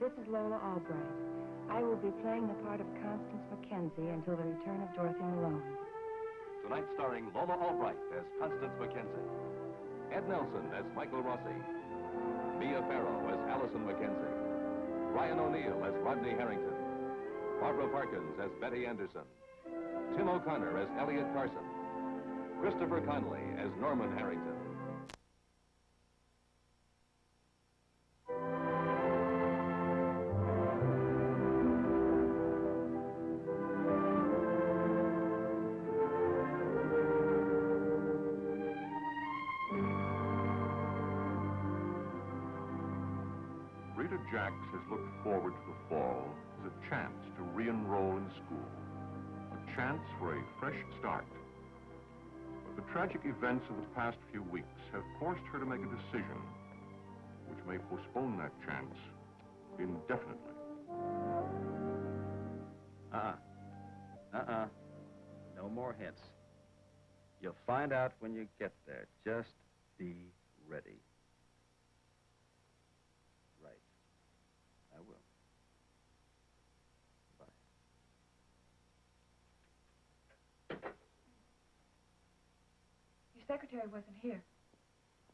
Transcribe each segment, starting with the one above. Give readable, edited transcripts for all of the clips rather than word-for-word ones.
This is Lola Albright. I will be playing the part of Constance Mackenzie until the return of Dorothy Malone. Tonight starring Lola Albright as Constance Mackenzie, Ed Nelson as Michael Rossi, Mia Farrow as Allison Mackenzie, Ryan O'Neill as Rodney Harrington, Barbara Parkins as Betty Anderson, Tim O'Connor as Elliot Carson, Christopher Conley as Norman Harrington. Rita Jacks has looked forward to the fall as a chance to re-enroll in school, a chance for a fresh start. But the tragic events of the past few weeks have forced her to make a decision which may postpone that chance indefinitely. No more hints. You'll find out when you get there. Just be ready. Right. I will. Bye. Your secretary wasn't here.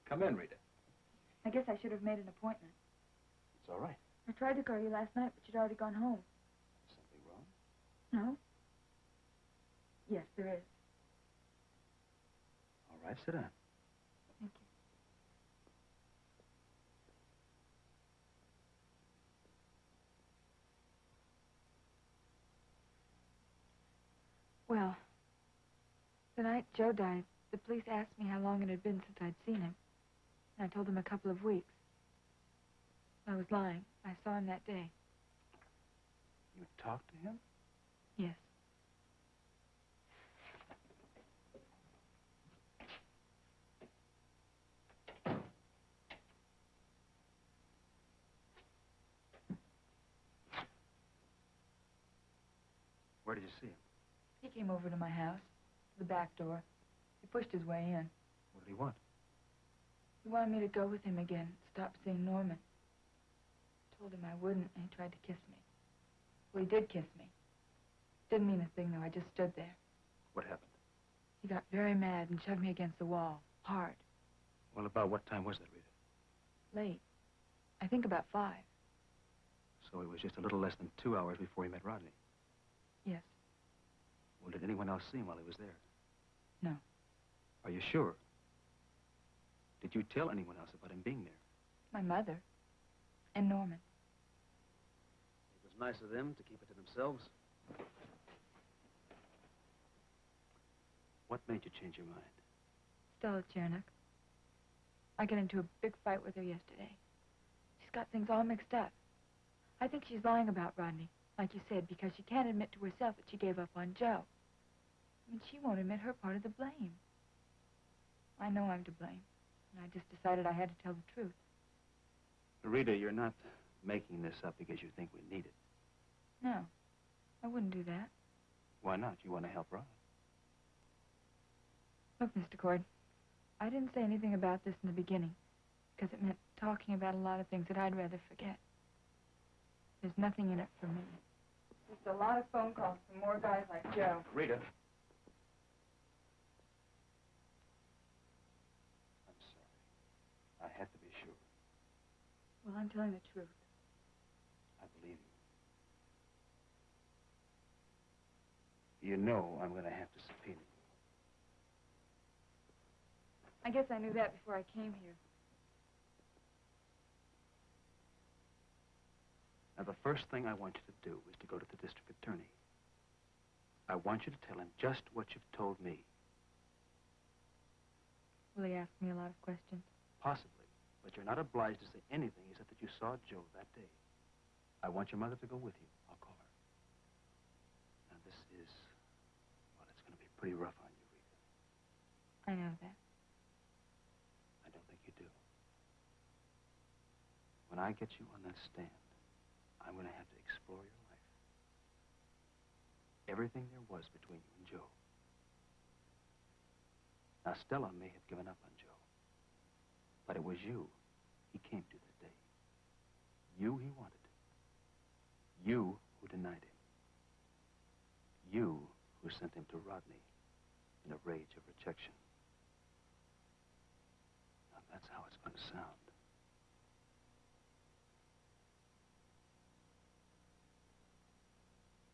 Come in, Rita. I guess I should have made an appointment. It's all right. I tried to call you last night, but you'd already gone home. Something wrong? No? Yes, there is. All right, sit down. Thank you. Well, the night Joe died, the police asked me how long it had been since I'd seen him. And I told them a couple of weeks. I was lying. I saw him that day. You talked to him? Yes. Where did you see him? He came over to my house, to the back door. He pushed his way in. What did he want? He wanted me to go with him again, stop seeing Norman. I told him I wouldn't, and he tried to kiss me. Well, he did kiss me. Didn't mean a thing, though. I just stood there. What happened? He got very mad and shoved me against the wall, hard. Well, about what time was that, Rita? Late. I think about 5. So it was just a little less than 2 hours before he met Rodney. Yes. Well, did anyone else see him while he was there? No. Are you sure? Did you tell anyone else about him being there? My mother. And Norman. It was nice of them to keep it to themselves. What made you change your mind? Stella Chernak. I got into a big fight with her yesterday. She's got things all mixed up. I think she's lying about Rodney, like you said, because she can't admit to herself that she gave up on Joe. I mean, she won't admit her part of the blame. I know I'm to blame, and I just decided I had to tell the truth. Rita, you're not making this up because you think we need it. No, I wouldn't do that. Why not? You want to help Rod. Look, Mr. Cord, I didn't say anything about this in the beginning because it meant talking about a lot of things that I'd rather forget. There's nothing in it for me. Just a lot of phone calls from more guys like Joe. Rita. I'm sorry. I had to be sure. Well, I'm telling the truth. I believe you. You know I'm going to have to subpoena you. I guess I knew that before I came here. Now, the first thing I want you to do is to go to the district attorney. I want you to tell him just what you've told me. Will he ask me a lot of questions? Possibly, but you're not obliged to say anything except that you saw Joe that day. I want your mother to go with you. I'll call her. Now, this is, well, it's going to be pretty rough on you, Rita. I know that. I don't think you do. When I get you on that stand, I'm going to have to explore your life. Everything there was between you and Joe. Now, Stella may have given up on Joe, but it was you he came to that day. You he wanted, You who denied him. You who sent him to Rodney in a rage of rejection. Now that's how it's going to sound.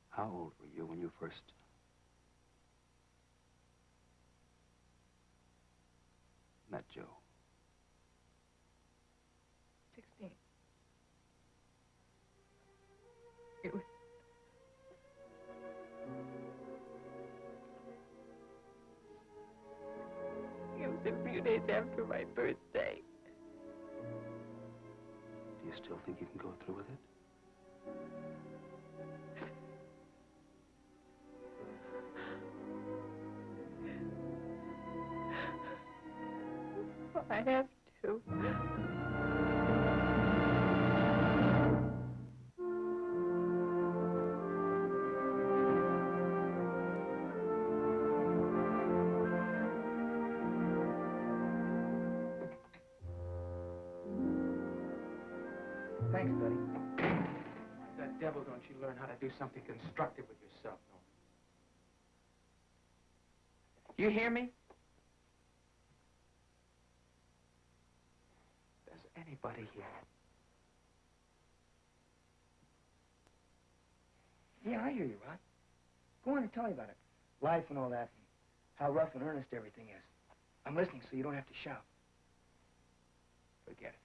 How old were you when you first met Joe? 16. It was... It was a few days after my birthday. Do you still think you can go through with it? I have to. Thanks, buddy. That devil, don't you learn how to do something constructive with yourself, no? You hear me? Does anybody hear? Yeah, I hear you, Rod. Go on and tell me about it. Life and all that, and how rough and earnest everything is. I'm listening so you don't have to shout. Forget it.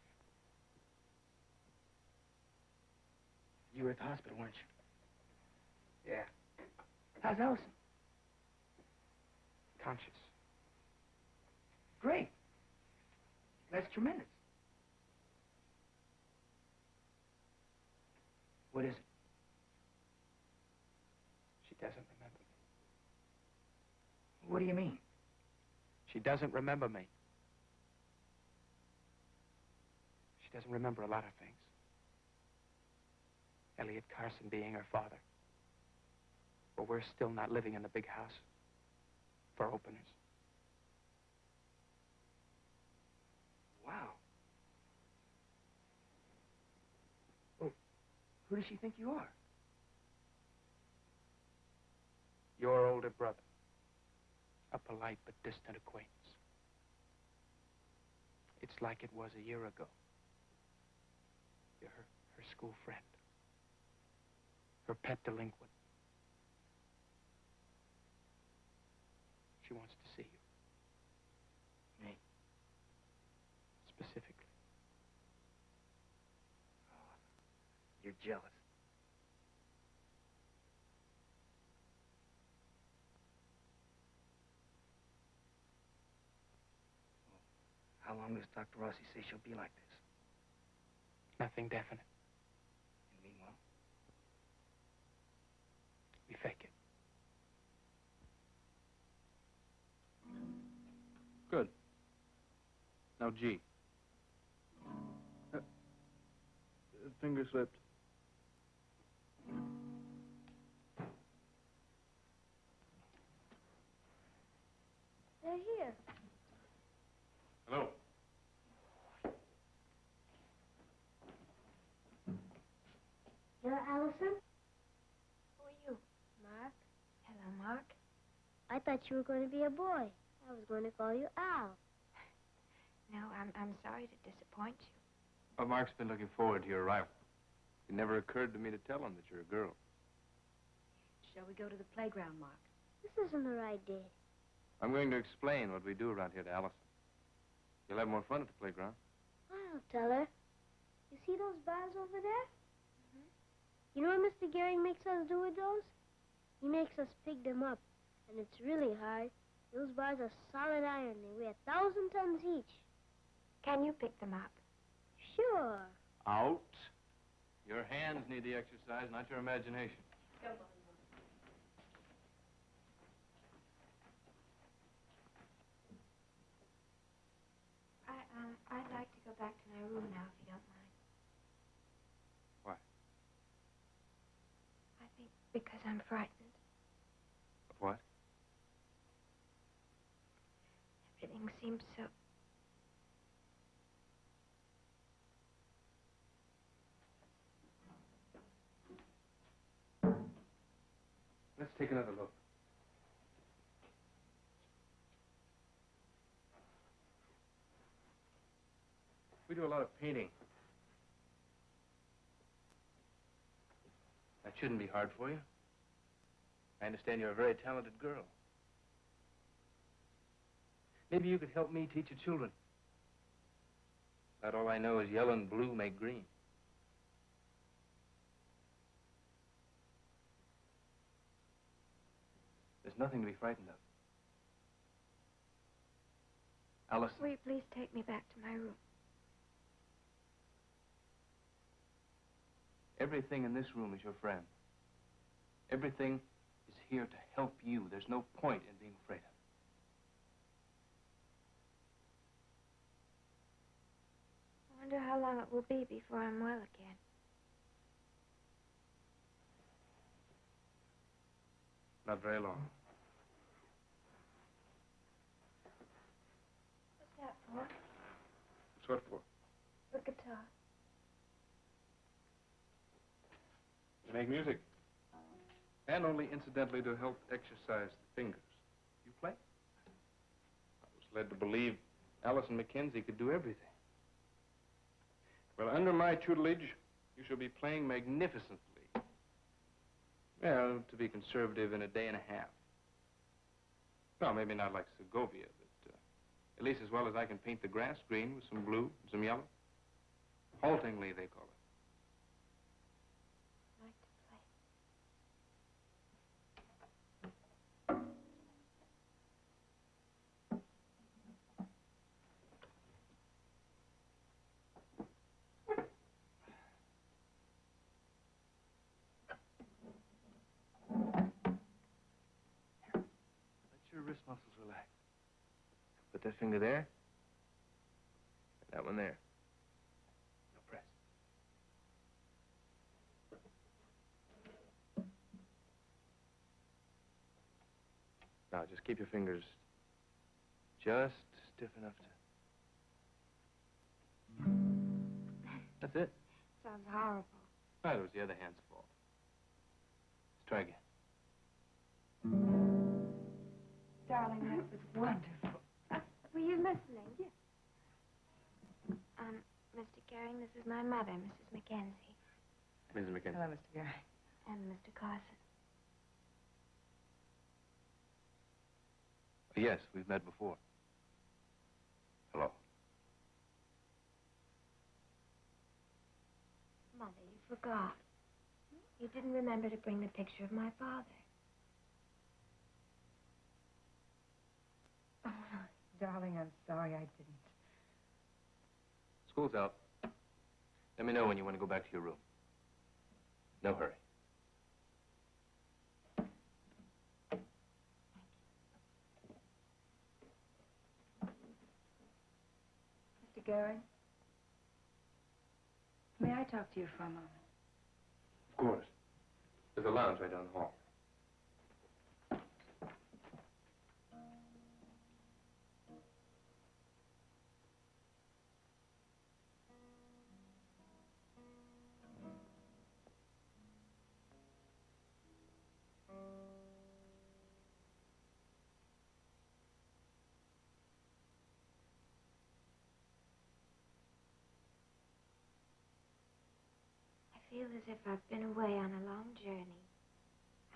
You were at the hospital, weren't you? Yeah. How's Allison? Conscious. Great. That's tremendous. What is it? She doesn't remember me. What do you mean? She doesn't remember me. She doesn't remember a lot of things. Elliot Carson being her father. But we're still not living in the big house. For openers. Wow. Well, who does she think you are? Your older brother. A polite but distant acquaintance. It's like it was a year ago. You're her school friend. Her pet delinquent. She wants to see you. Me? Specifically. Oh, you're jealous. How long does Dr. Rossi say she'll be like this? Nothing definite. And meanwhile? We fake it. Good. Now, G. Finger slipped. They're here. Hello. You're Allison? Who are you? Mark. Hello, Mark. I thought you were going to be a boy. I was going to call you Al. No, I'm sorry to disappoint you. Well, Mark's been looking forward to your arrival. It never occurred to me to tell him that you're a girl. Shall we go to the playground, Mark? This isn't the right day. I'm going to explain what we do around here to Allison. You'll have more fun at the playground. I'll tell her. You see those bars over there? You know what Mr. Gehring makes us do with those? He makes us pick them up, and it's really hard. Those bars are solid iron. They weigh 1,000 tons each. Can you pick them up? Sure. Out. Your hands need the exercise, not your imagination. I'd like to go back to my room now, if you don't mind. Why? I think because I'm frightened. Of what? Everything seems so... Let's take another look. We do a lot of painting. That shouldn't be hard for you. I understand you're a very talented girl. Maybe you could help me teach your children. About all I know is yellow and blue make green. There's nothing to be frightened of. Allison. Will you please take me back to my room? Everything in this room is your friend. Everything is here to help you. There's no point in being afraid of it. I wonder how long it will be before I'm well again. Not very long. What's that for? What's what for? The guitar. To make music. And only incidentally to help exercise the fingers. You play? I was led to believe Allison Mackenzie could do everything. Well, under my tutelage, you shall be playing magnificently. Well, to be conservative, in a day and a half. Well, maybe not like Segovia, but at least as well as I can paint the grass green with some blue and some yellow. Haltingly, they call it. I'd like to play. Let your wrist muscles relax. Put that finger there. And that one there. Now press. Now just keep your fingers just stiff enough to... That's it. Sounds horrible. Right, it was the other hand's fault. Let's try again. Darling, that was wonderful. Were you listening? Yes. Mr. Gehring, this is my mother, Mrs. Mackenzie. Mrs. Mackenzie. Hello, Mr. Gehring. And Mr. Carson. Yes, we've met before. Hello. Mother, you forgot. You didn't remember to bring the picture of my father. Oh, darling, I'm sorry I didn't. School's out. Let me know when you want to go back to your room. No hurry. Mr. Gehring, may I talk to you for a moment? Of course. There's a lounge right down the hall. I feel as if I've been away on a long journey.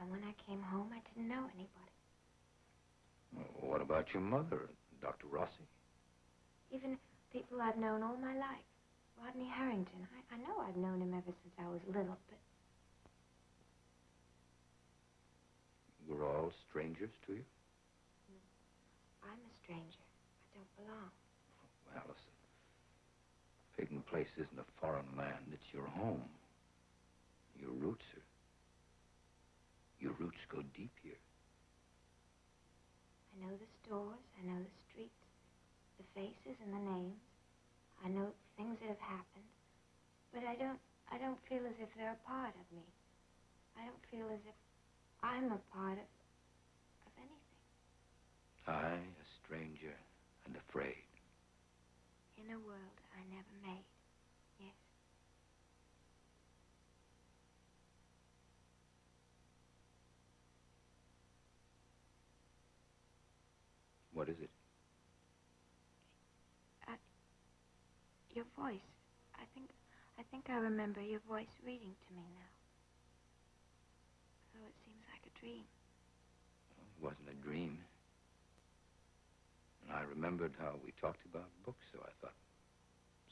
And when I came home, I didn't know anybody. Well, what about your mother, Dr. Rossi? Even people I've known all my life. Rodney Harrington. I know I've known him ever since I was little, but... We're all strangers to you? I'm a stranger. I don't belong. Well, Allison, Peyton Place isn't a foreign land. It's your home. Your roots go deep here. I know the stores, I know the streets, the faces and the names. I know things that have happened, but I don't feel as if they're a part of me. I don't feel as if I'm a part of anything. I, a stranger and afraid. In a world I never made. Yes. What is it? Your voice. I think I remember your voice reading to me now. Though it seems like a dream. Well, it wasn't a dream. And I remembered how we talked about books, so I thought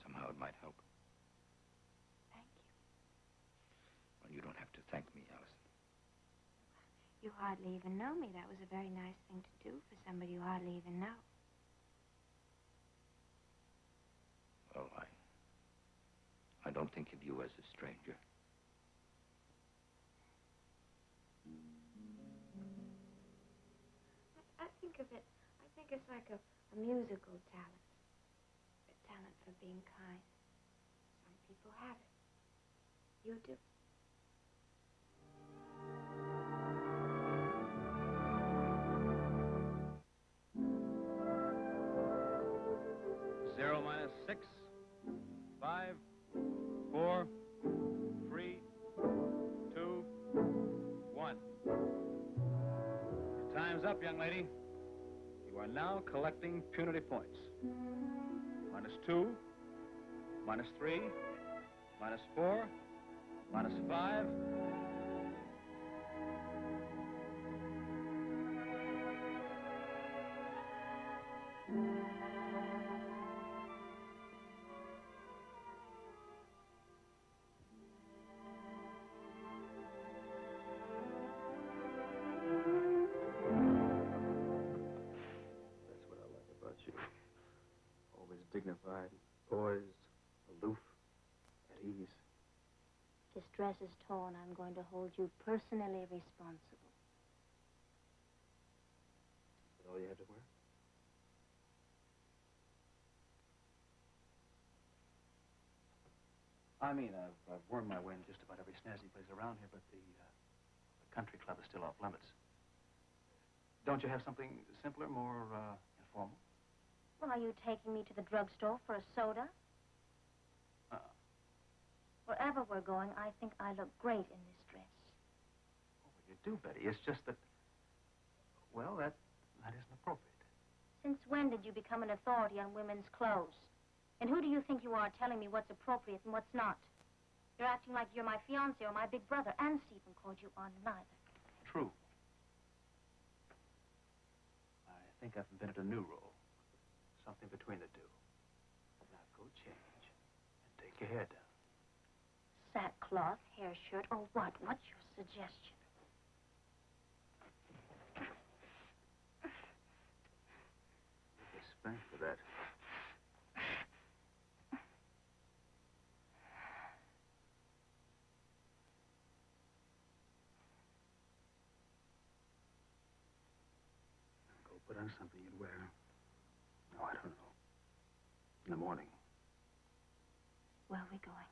somehow it might help. Thank you. Well, you don't have to thank me, Allison. You hardly even know me. That was a very nice thing to do for somebody you hardly even know. Well, I don't think of you as a stranger. I think of it, I think it's like a musical talent. A talent for being kind. Some people have it. You do. Zero minus 6, 5, 4, 3, 2, 1. Your time's up, young lady. You are now collecting punity points. -2, -3, -4, -5. Dignified, poised, aloof, at ease. This dress is torn. I'm going to hold you personally responsible. Is that all you had to wear? I mean, I've worn my way in just about every snazzy place around here, but the country club is still off limits. Don't you have something simpler, more informal? Well, are you taking me to the drugstore for a soda? Wherever we're going, I think I look great in this dress. Oh, well, you do, Betty. It's just that, well, that isn't appropriate. Since when did you become an authority on women's clothes? And who do you think you are telling me what's appropriate and what's not? You're acting like you're my fiancé or my big brother, and Stephen called you on neither. True. I think I've invented a new role. Something between the two. Now go change and take your hair down. Sackcloth, hair shirt, or what? What's your suggestion? They spank for that. Go put on something you'd wear. No, I don't know. In the morning. Where are we going?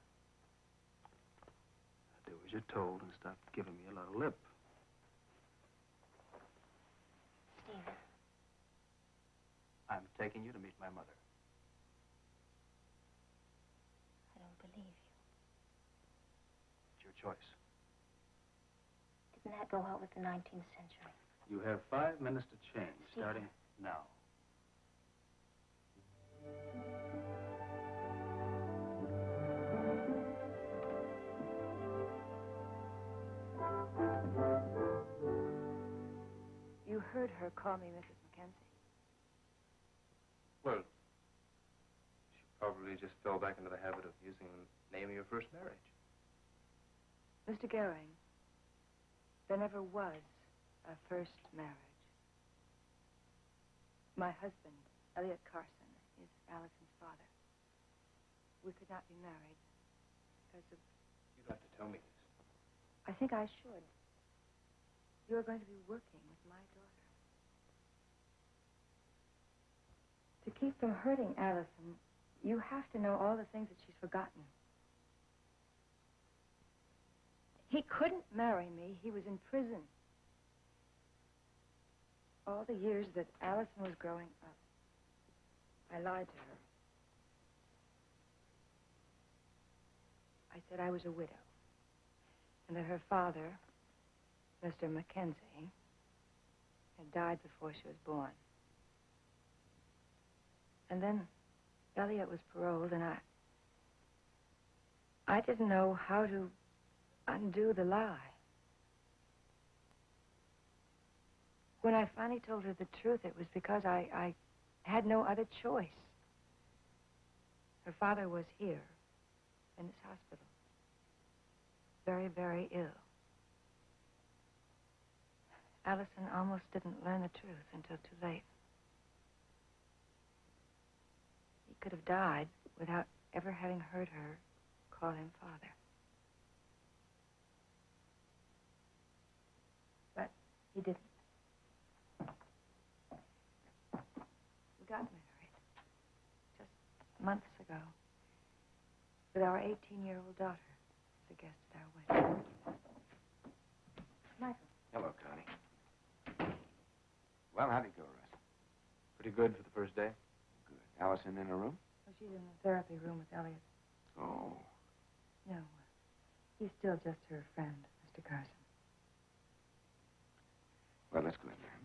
Do as you're told and stop giving me a lot of lip. Stephen. I'm taking you to meet my mother. I don't believe you. It's your choice. Didn't that go out with the 19th century? You have 5 minutes to change, Stephen. starting now. You heard her call me Mrs. Mackenzie. Well, she probably just fell back into the habit of using the name of your first marriage. Mr. Gehring, there never was a first marriage. My husband, Elliot Carson, is Allison's father. We could not be married because of... You don't have to tell me this. I think I should. You're going to be working with my daughter. To keep from hurting Allison, you have to know all the things that she's forgotten. He couldn't marry me. He was in prison. All the years that Allison was growing up, I lied to her. I said I was a widow, and that her father, Mr. Mackenzie, had died before she was born. And then Elliot was paroled, and I didn't know how to undo the lie. When I finally told her the truth, it was because I had no other choice. Her father was here, in this hospital, very, very ill. Allison almost didn't learn the truth until too late. He could have died without ever having heard her call him father. But he didn't. We got married just months ago with our 18-year-old daughter as a guest at our wedding. Michael. Hello, Connie. Well, how'd it go, Russ? Pretty good for the first day. Good. Allison in her room? Well, she's in the therapy room with Elliot. Oh. No, he's still just her friend, Mr. Carson. Well, let's go in there.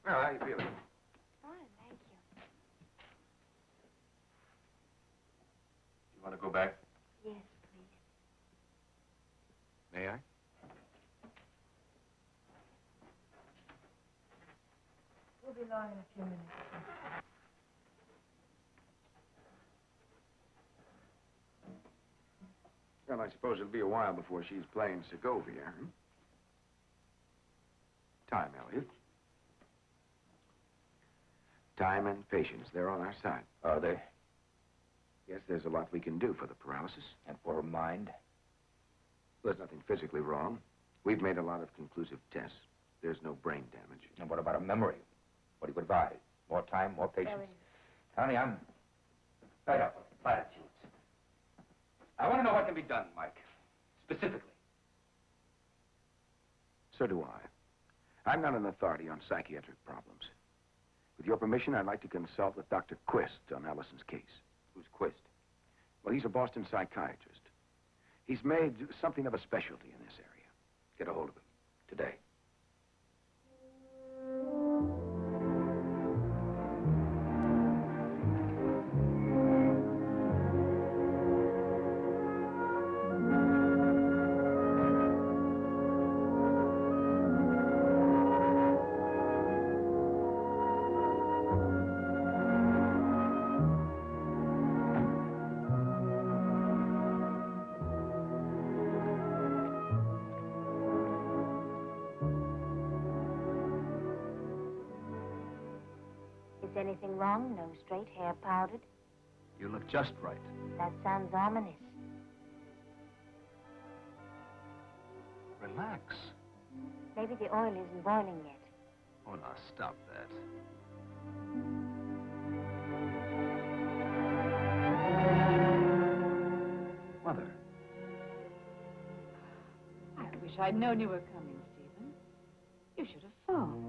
Well, how you feeling? Fine, thank you. You want to go back? Yes, please. May I? We'll be along in a few minutes. Well, I suppose it'll be a while before she's playing Segovia, huh? Time, Elliot. Time and patience, they're on our side. Are they? Yes, there's a lot we can do for the paralysis. And for her mind? There's nothing physically wrong. We've made a lot of conclusive tests. There's no brain damage. And what about her memory? What do you advise? More time, more patience? Elliot. Honey, I'm fed up with platitudes. I want to know what can be done, Mike. Specifically. So do I. I'm not an authority on psychiatric problems. With your permission, I'd like to consult with Dr. Quist on Allison's case. Who's Quist? Well, he's a Boston psychiatrist. He's made something of a specialty in this area. Get a hold of him today. Is anything wrong? No straight hair powdered? You look just right. That sounds ominous. Relax. Maybe the oil isn't boiling yet. Oh, now, stop that. Mother. I wish I'd known you were coming, Stephen. You should have phoned.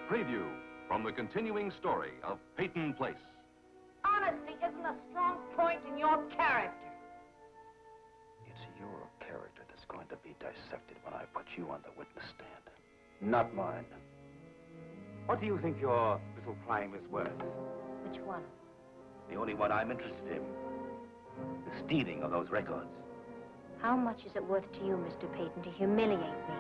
Preview from the continuing story of Peyton Place. Honesty isn't a strong point in your character. It's your character that's going to be dissected when I put you on the witness stand. Not mine. What do you think your little crime is worth? Which one? The only one I'm interested in. The stealing of those records. How much is it worth to you, Mr. Peyton, to humiliate me?